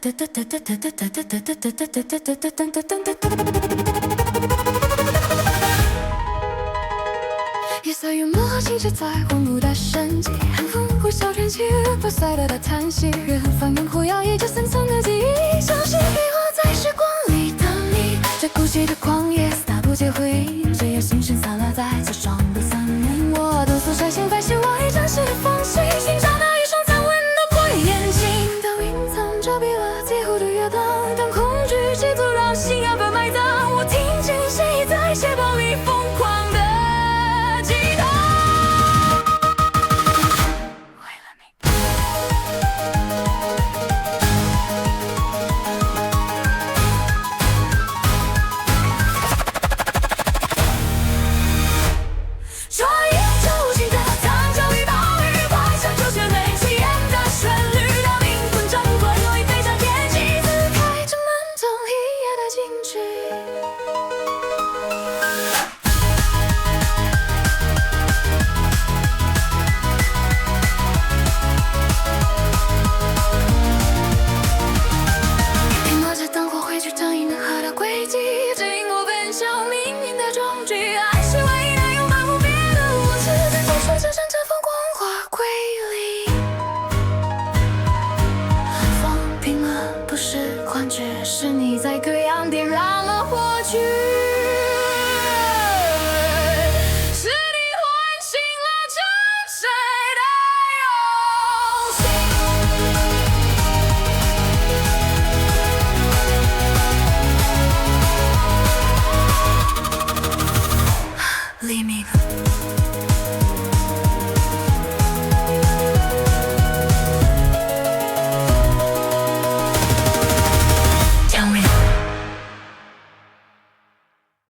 夜色与墨镜是在荒芜的生机，寒风呼啸卷起破碎了的叹息，人翻涌呼摇曳着层层的记忆，像是迷惑在时光里的你。这孤寂的旷野，洒不尽回忆，这夜星辰散落在这双的三年，我独自摘星，白皙我已暂时放弃，寻找那一双残温的火眼睛。当云层遮蔽了几乎的月光，当恐惧企图让心要被埋葬，我听见谁在血泊里疯狂的激动。为了你，这一出新的长久与暴雨，怪声就像没起眼的旋律，让灵魂挣脱，容易飞上天际，撕开这漫长一夜的静止。凭我这灯火汇聚成银河的轨迹，指引我奔向命运的终局。爱是唯一能永恒不变的物质，在结束这场这风光化归零。放平了，不是幻觉，是你在各样点燃了火炬。